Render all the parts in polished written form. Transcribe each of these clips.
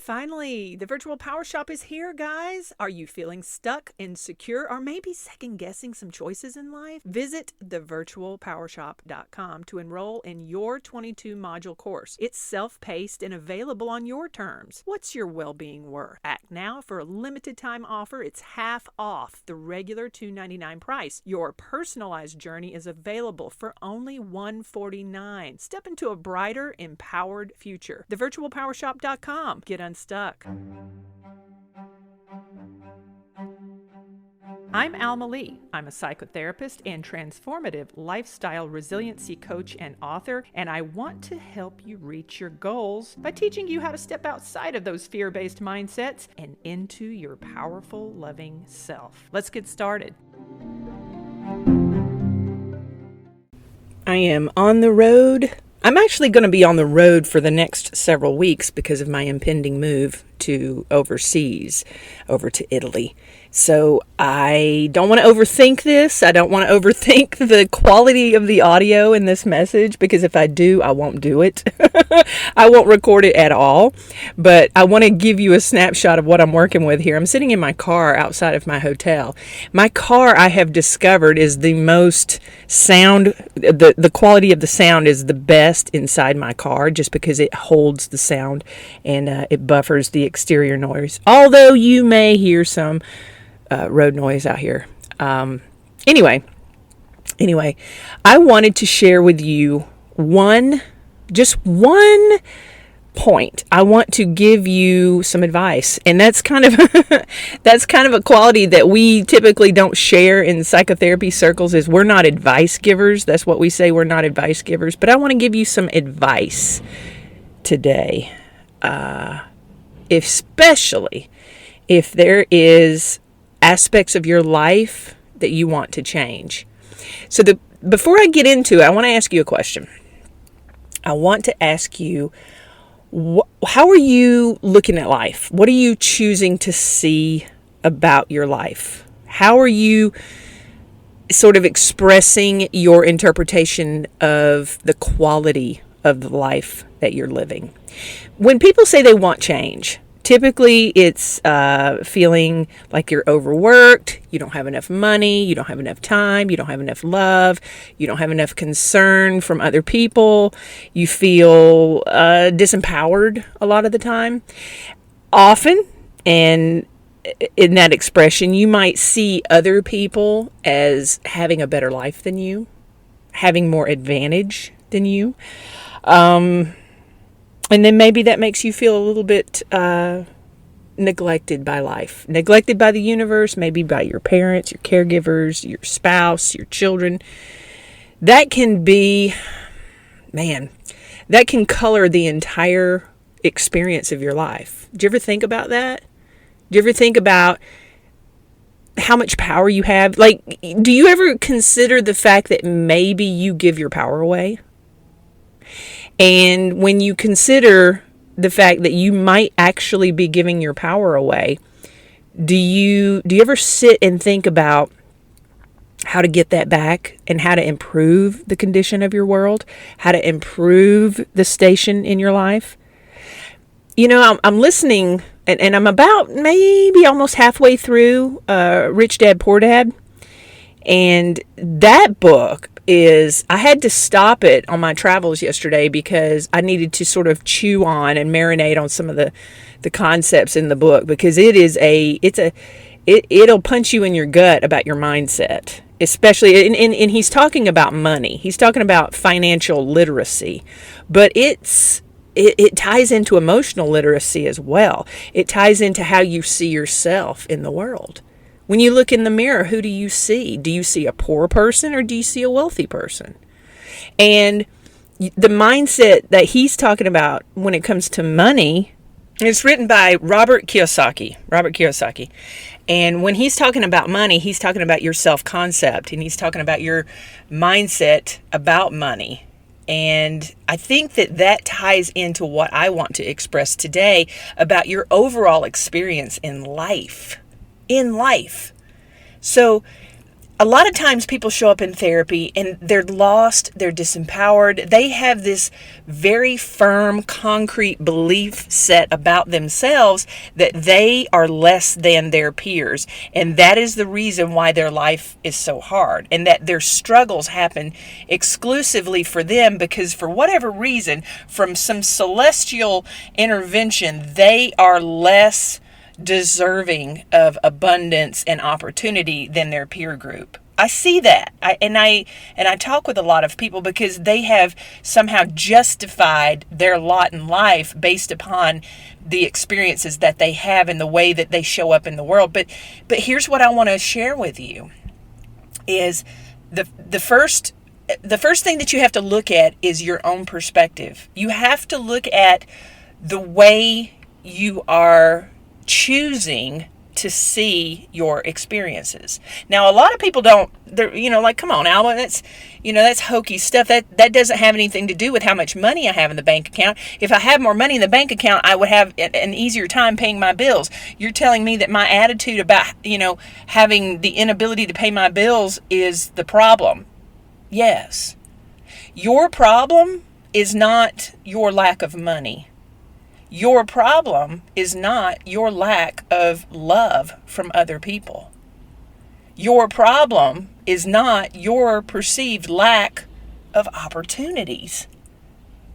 Finally, the Virtual Power Shop is here, guys. Are you feeling stuck, insecure, or maybe second guessing some choices in life? Visit thevirtualpowershop.com to enroll in your 22 module course. It's self-paced and available on your terms. What's your well-being worth? Act now for a limited time offer. It's half off the regular $299 price. Your personalized journey is available for only $149. Step into a brighter, empowered future. Thevirtualpowershop.com. Get unstuck. I'm Alma Lee. I'm a psychotherapist and transformative lifestyle resiliency coach and author, and I want to help you reach your goals by teaching you how to step outside of those fear-based mindsets and into your powerful, loving self. Let's get started. I am on the road. I'm actually going to be on the road for the next several weeks because of my impending move to overseas, over to Italy. So I don't want to overthink this. I don't want to overthink the quality of the audio in this message, because if I do, I won't do it. I won't record it at all. But I want to give you a snapshot of what I'm working with here. I'm sitting in my car outside of my hotel. My car, I have discovered, is the most sound, the quality of the sound is the best inside my car, just because it holds the sound and it buffers the exterior noise. Although you may hear some road noise out here. Anyway, I wanted to share with you just one point. I want to give you some advice, and that's kind of a quality that we typically don't share in psychotherapy circles. Is we're not advice givers. That's what we say. We're not advice givers. But I want to give you some advice today, especially if there is aspects of your life that you want to change. So before I get into it, I want to ask you a question. I want to ask you, how are you looking at life? What are you choosing to see about your life? How are you sort of expressing your interpretation of the quality of the life that you're living? When people say they want change, typically it's feeling like you're overworked, you don't have enough money, you don't have enough time, you don't have enough love, you don't have enough concern from other people, you feel disempowered a lot of the time. Often, and in that expression, you might see other people as having a better life than you, having more advantage than you. And then maybe that makes you feel a little bit neglected by life, neglected by the universe, maybe by your parents, your caregivers, your spouse, your children. That can be, that can color the entire experience of your life. Do you ever think about that? Do you ever think about how much power you have? Like, do you ever consider the fact that maybe you give your power away? And when you consider the fact that you might actually be giving your power away, do you ever sit and think about how to get that back and how to improve the condition of your world, how to improve the station in your life? You know, I'm listening, and I'm about maybe almost halfway through Rich Dad, Poor Dad. And that book I had to stop it on my travels yesterday because I needed to sort of chew on and marinate on some of the concepts in the book, because it'll punch you in your gut about your mindset, especially, and he's talking about money. He's talking about financial literacy, but it ties into emotional literacy as well. It ties into how you see yourself in the world. When you look in the mirror, who do you see? Do you see a poor person or do you see a wealthy person? And the mindset that he's talking about when it comes to money, it's written by Robert Kiyosaki. And when he's talking about money, he's talking about your self-concept, and he's talking about your mindset about money. And I think that ties into what I want to express today about your overall experience in life. So A lot of times people show up in therapy and they're lost, they're disempowered. They have this very firm, concrete belief set about themselves that they are less than their peers. And that is the reason why their life is so hard, and that their struggles happen exclusively for them because, for whatever reason, from some celestial intervention, they are less deserving of abundance and opportunity than their peer group. I see that. I talk with a lot of people because they have somehow justified their lot in life based upon the experiences that they have and the way that they show up in the world. But here's what I want to share with you is the first thing that you have to look at is your own perspective. You have to look at the way you are choosing to see your experiences. Now, a lot of people don't, they're, like, come on, Alba, that's hokey stuff. That doesn't have anything to do with how much money I have in the bank account. If I had more money in the bank account, I would have an easier time paying my bills. You're telling me that my attitude about, having the inability to pay my bills is the problem. Yes. Your problem is not your lack of money. Your problem is not your lack of love from other people. Your problem is not your perceived lack of opportunities.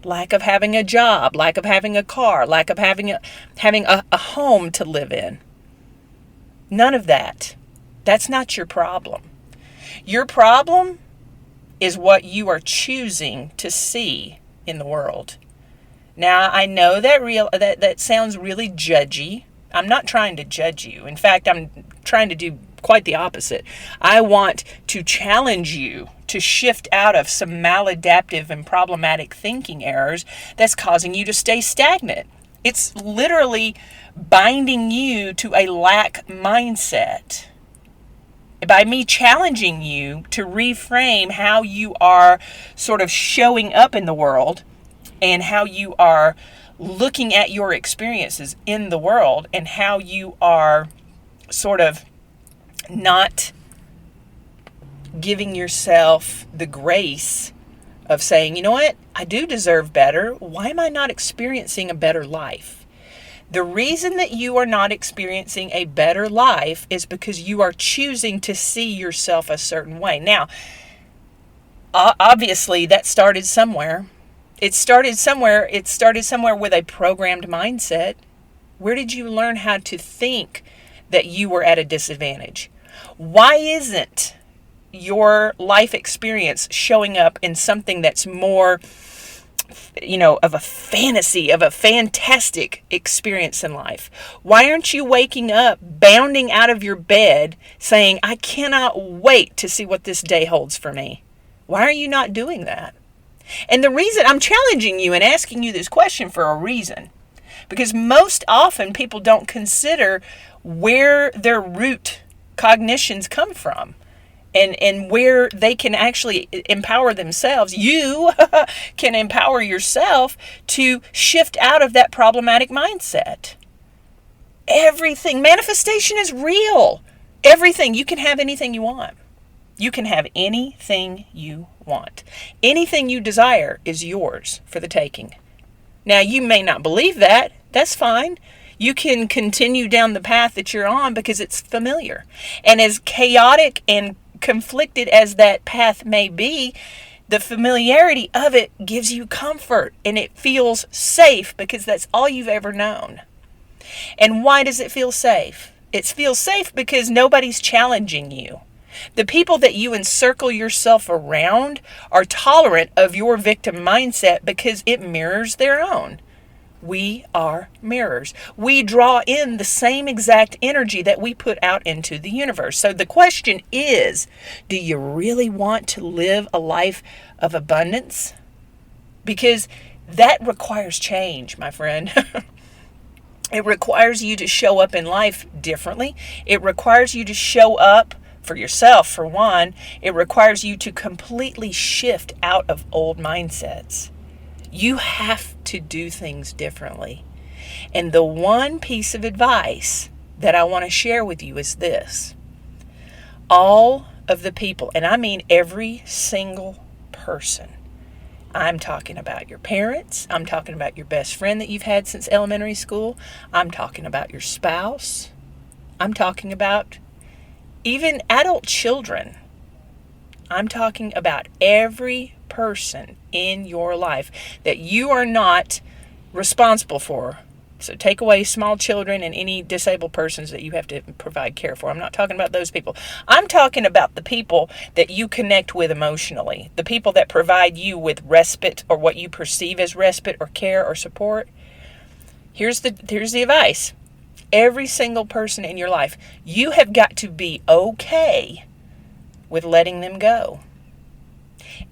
Lack of having a job, lack of having a car, lack of having a home to live in. None of that. That's not your problem. Your problem is what you are choosing to see in the world. Now, I know that sounds really judgy. I'm not trying to judge you. In fact, I'm trying to do quite the opposite. I want to challenge you to shift out of some maladaptive and problematic thinking errors that's causing you to stay stagnant. It's literally binding you to a lack mindset. By me challenging you to reframe how you are sort of showing up in the world, and how you are looking at your experiences in the world, and how you are sort of not giving yourself the grace of saying, you know what, I do deserve better. Why am I not experiencing a better life? The reason that you are not experiencing a better life is because you are choosing to see yourself a certain way. Now, obviously, that started somewhere. It started somewhere with a programmed mindset. Where did you learn how to think that you were at a disadvantage? Why isn't your life experience showing up in something that's more, of a fantasy, of a fantastic experience in life? Why aren't you waking up, bounding out of your bed, saying, I cannot wait to see what this day holds for me? Why are you not doing that? And the reason I'm challenging you and asking you this question for a reason, because most often people don't consider where their root cognitions come from and where they can actually empower themselves. You can empower yourself to shift out of that problematic mindset. Everything, manifestation is real. Everything, you can have anything you want. You can have anything you want. Anything you desire is yours for the taking. Now, you may not believe that. That's fine. You can continue down the path that you're on because it's familiar. And as chaotic and conflicted as that path may be, the familiarity of it gives you comfort and it feels safe because that's all you've ever known. And why does it feel safe? It feels safe because nobody's challenging you. The people that you encircle yourself around are tolerant of your victim mindset because it mirrors their own. We are mirrors. We draw in the same exact energy that we put out into the universe. So the question is, do you really want to live a life of abundance? Because that requires change, my friend. It requires you to show up in life differently. It requires you to show up for yourself, for one. It requires you to completely shift out of old mindsets. You have to do things differently. And the one piece of advice that I want to share with you is this. All of the people, and I mean every single person. I'm talking about your parents. I'm talking about your best friend that you've had since elementary school. I'm talking about your spouse. I'm talking about even adult children. I'm talking about every person in your life that you are not responsible for. So take away small children and any disabled persons that you have to provide care for. I'm not talking about those people. I'm talking about the people that you connect with emotionally, the people that provide you with respite or what you perceive as respite or care or support. Here's the advice. Every single person in your life, you have got to be okay with letting them go.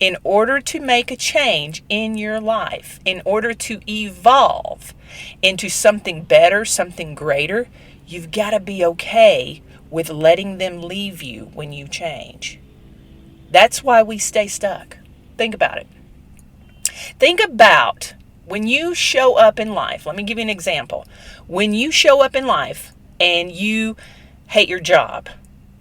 In order to make a change in your life, in order to evolve into something better, something greater, you've got to be okay with letting them leave you when you change. That's why we stay stuck. Think about it. Think about when you show up in life. Let me give you an example. When you show up in life and you hate your job,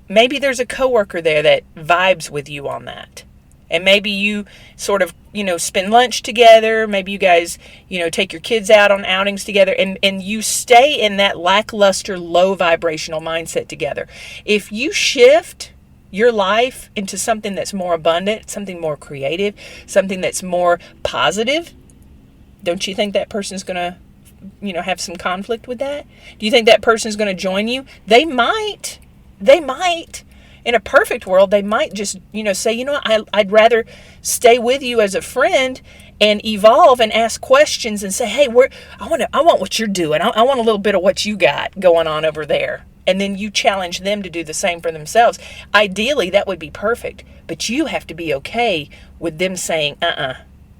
maybe there's a coworker there that vibes with you on that. And maybe you sort of, spend lunch together. Maybe you guys, take your kids out on outings together, and you stay in that lackluster, low vibrational mindset together. If you shift your life into something that's more abundant, something more creative, something that's more positive, don't you think that person's going to, have some conflict with that? Do you think that person's going to join you? They might. In a perfect world, they might just, say, I'd rather stay with you as a friend and evolve and ask questions and say, hey, I want what you're doing. I want a little bit of what you got going on over there. And then you challenge them to do the same for themselves. Ideally, that would be perfect. But you have to be okay with them saying,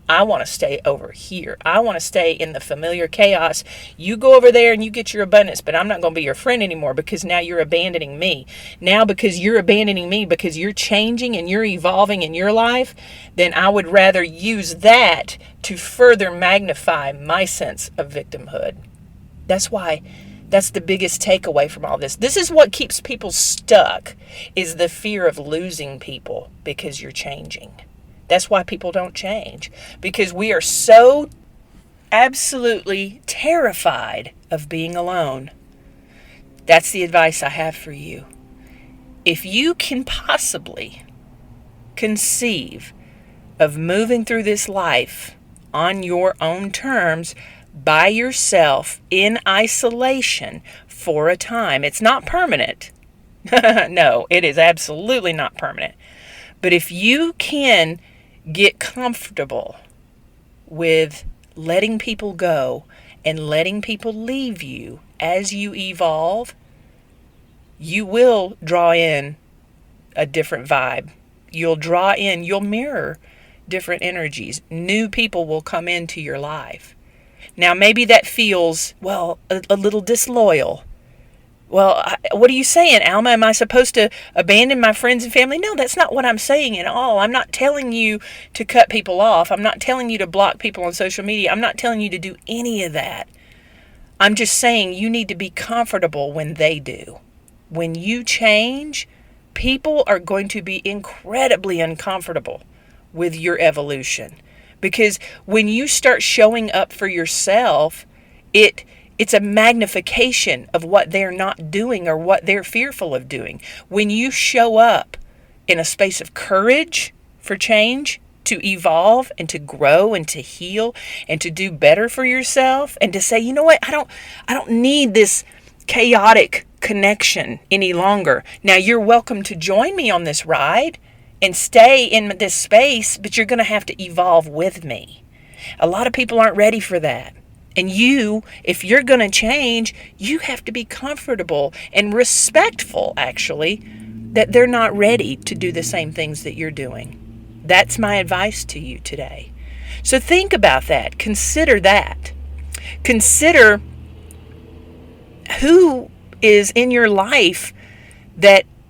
I want to stay over here. I want to stay in the familiar chaos. You go over there and you get your abundance, but I'm not going to be your friend anymore because now you're abandoning me. Now because you're abandoning me, because you're changing and you're evolving in your life, then I would rather use that to further magnify my sense of victimhood. That's the biggest takeaway from all this. This is what keeps people stuck, is the fear of losing people because you're changing. That's why people don't change, because we are so absolutely terrified of being alone. That's the advice I have for you. If you can possibly conceive of moving through this life on your own terms, by yourself, in isolation for a time, it's not permanent. No, it is absolutely not permanent. But if you can get comfortable with letting people go and letting people leave you as you evolve, you will draw in a different vibe. You'll mirror different energies. New people will come into your life. Now, maybe that feels, a little disloyal. Well, what are you saying, Alma? Am I supposed to abandon my friends and family? No, that's not what I'm saying at all. I'm not telling you to cut people off. I'm not telling you to block people on social media. I'm not telling you to do any of that. I'm just saying you need to be comfortable when they do. When you change, people are going to be incredibly uncomfortable with your evolution. Because when you start showing up for yourself, it's a magnification of what they're not doing or what they're fearful of doing. When you show up in a space of courage for change, to evolve and to grow and to heal and to do better for yourself and to say, you know what, I don't need this chaotic connection any longer. Now you're welcome to join me on this ride and stay in this space, but you're going to have to evolve with me. A lot of people aren't ready for that. And if you're going to change, you have to be comfortable and respectful, actually, that they're not ready to do the same things that you're doing. That's my advice to you today. So think about that. Consider that. Consider who is in your life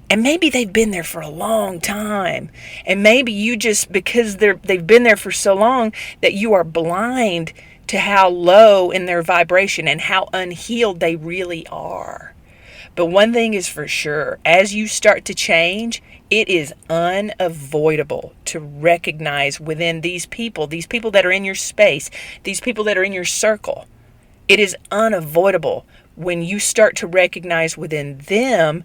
and maybe they've been there for a long time. And maybe you just, because they've been there for so long, that you are blind to how low in their vibration and how unhealed they really are. But one thing is for sure, as you start to change, it is unavoidable to recognize within these people that are in your space, these people that are in your circle. It is unavoidable when you start to recognize within them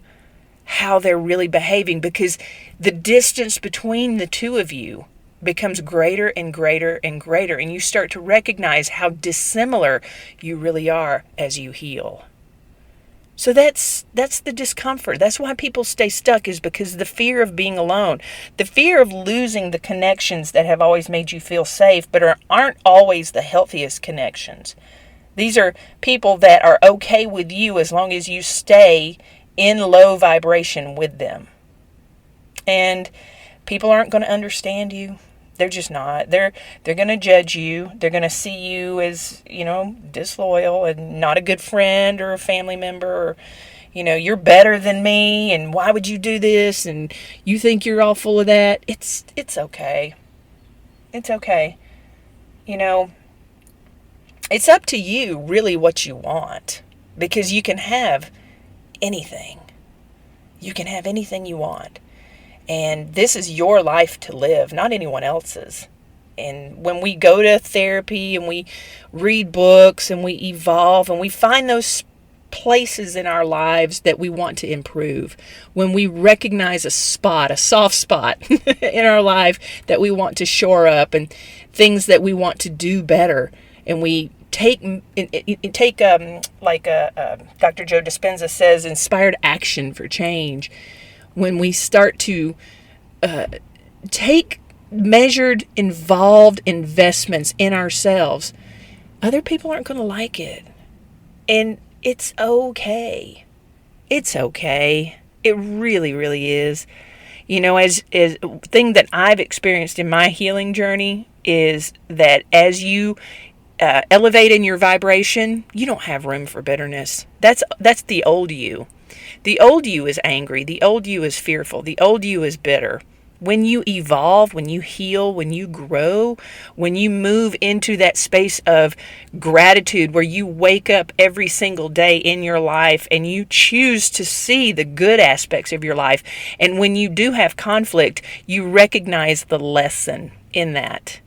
how they're really behaving, because the distance between the two of you becomes greater and greater and greater, and you start to recognize how dissimilar you really are as you heal. So that's the discomfort. That's why people stay stuck, is because the fear of being alone, the fear of losing the connections that have always made you feel safe, but aren't always the healthiest connections. These are people that are okay with you as long as you stay in low vibration with them. And people aren't going to understand you. They're just not. They're going to judge you. They're going to see you as, disloyal and not a good friend or a family member, or, you're better than me, and why would you do this? And you think you're all full of that. It's okay. It's okay. It's up to you really what you want, because you can have anything. You can have anything you want. And this is your life to live, not anyone else's. And when we go to therapy and we read books and we evolve and we find those places in our lives that we want to improve, when we recognize a soft spot in our life that we want to shore up, and things that we want to do better, and we take like Dr. Joe Dispenza says, inspired action for change. When we start to take measured, involved investments in ourselves, other people aren't going to like it. And it's okay. It's okay. It really, really is. As thing that I've experienced in my healing journey is that as you elevate in your vibration, you don't have room for bitterness. That's the old you. The old you is angry. The old you is fearful. The old you is bitter. When you evolve, when you heal, when you grow, when you move into that space of gratitude, where you wake up every single day in your life and you choose to see the good aspects of your life, and when you do have conflict, you recognize the lesson in that.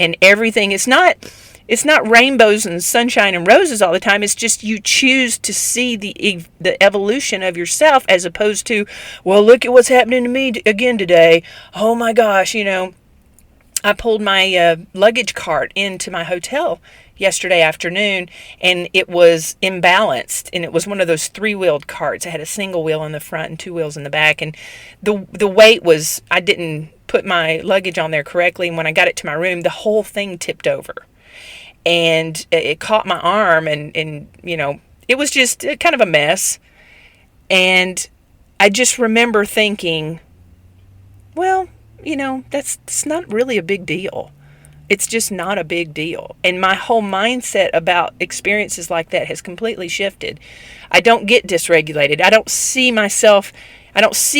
And everything, it's not rainbows and sunshine and roses all the time. It's just you choose to see the evolution of yourself, as opposed to, well, look at what's happening to me again today. Oh my gosh, I pulled my luggage cart into my hotel yesterday afternoon, and it was imbalanced, and it was one of those 3-wheeled carts. It had a single wheel in the front and 2 wheels in the back, and the weight was, I didn't put my luggage on there correctly, and when I got it to my room, the whole thing tipped over. And it caught my arm, and it was just kind of a mess. And I just remember thinking, well, that's not really a big deal. It's just not a big deal. And my whole mindset about experiences like that has completely shifted. I don't get dysregulated. I don't see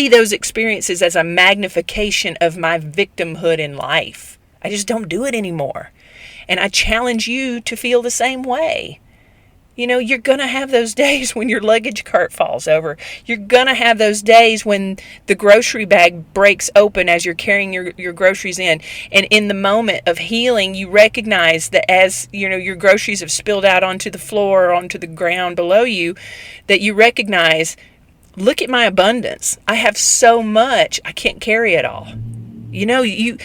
those experiences as a magnification of my victimhood in life. I just don't do it anymore. And I challenge you to feel the same way. You're going to have those days when your luggage cart falls over. You're going to have those days when the grocery bag breaks open as you're carrying your groceries in. And in the moment of healing, you recognize that as your groceries have spilled out onto the floor or onto the ground below you, that you recognize, look at my abundance. I have so much, I can't carry it all. You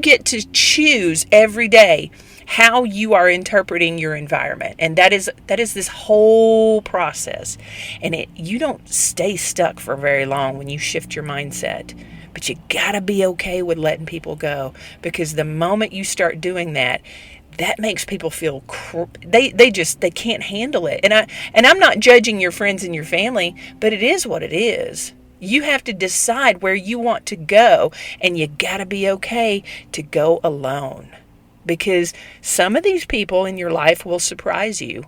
get to choose every day how you are interpreting your environment, and that is this whole process. And you don't stay stuck for very long when you shift your mindset, but you gotta be okay with letting people go, because the moment you start doing that makes people feel they can't handle it. And I'm not judging your friends and your family, but it is what it is. You have to decide where you want to go, and you gotta be okay to go alone. Because some of these people in your life will surprise you.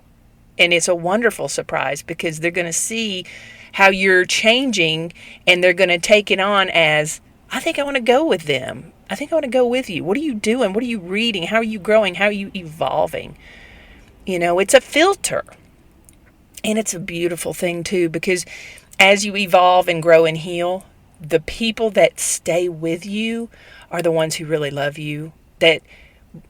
And it's a wonderful surprise, because they're going to see how you're changing, and they're going to take it on as, I think I want to go with them. I think I want to go with you. What are you doing? What are you reading? How are you growing? How are you evolving? It's a filter. And it's a beautiful thing too, because as you evolve and grow and heal, the people that stay with you are the ones who really love you. That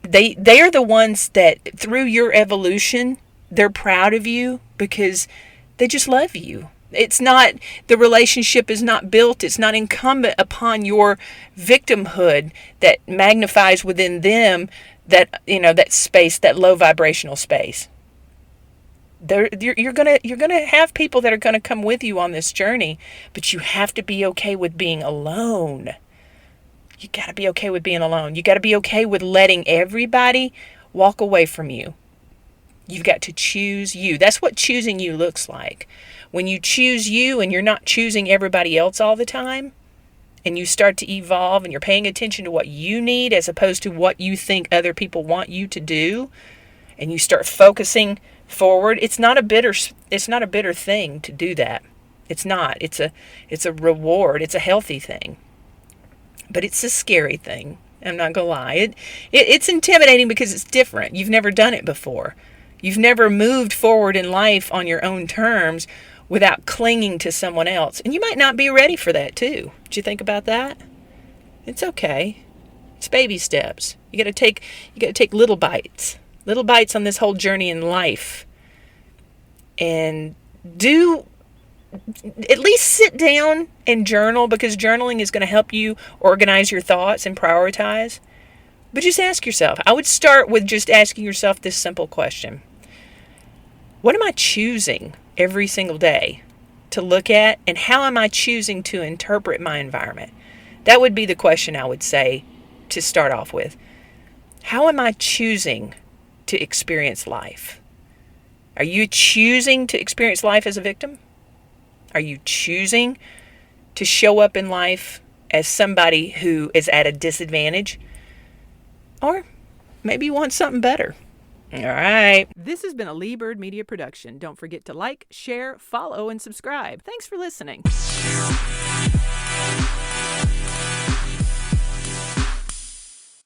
they are the ones that through your evolution, they're proud of you because they just love you. It's not, the relationship is not built, it's not incumbent upon your victimhood that magnifies within them that, that space, that low vibrational space. You're gonna have people that are gonna come with you on this journey, but you have to be okay with being alone. You got to be okay with being alone. You got to be okay with letting everybody walk away from you. You've got to choose you. That's what choosing you looks like. When you choose you and you're not choosing everybody else all the time, and you start to evolve and you're paying attention to what you need as opposed to what you think other people want you to do, and you start focusing forward, it's not a bitter thing to do that. It's not. It's a reward. It's a healthy thing. But it's a scary thing. I'm not going to lie. It's intimidating because it's different. You've never done it before. You've never moved forward in life on your own terms without clinging to someone else. And you might not be ready for that too. Did you think about that? It's okay. It's baby steps. You got to take little bites on this whole journey in life. And at least sit down and journal, because journaling is going to help you organize your thoughts and prioritize. But just ask yourself. I would start with just asking yourself this simple question. What am I choosing every single day to look at, and how am I choosing to interpret my environment? That would be the question I would say to start off with. How am I choosing to experience life? Are you choosing to experience life as a victim? Are you choosing to show up in life as somebody who is at a disadvantage? Or maybe you want something better. All right. This has been a Lee Bird Media production. Don't forget to like, share, follow, and subscribe. Thanks for listening.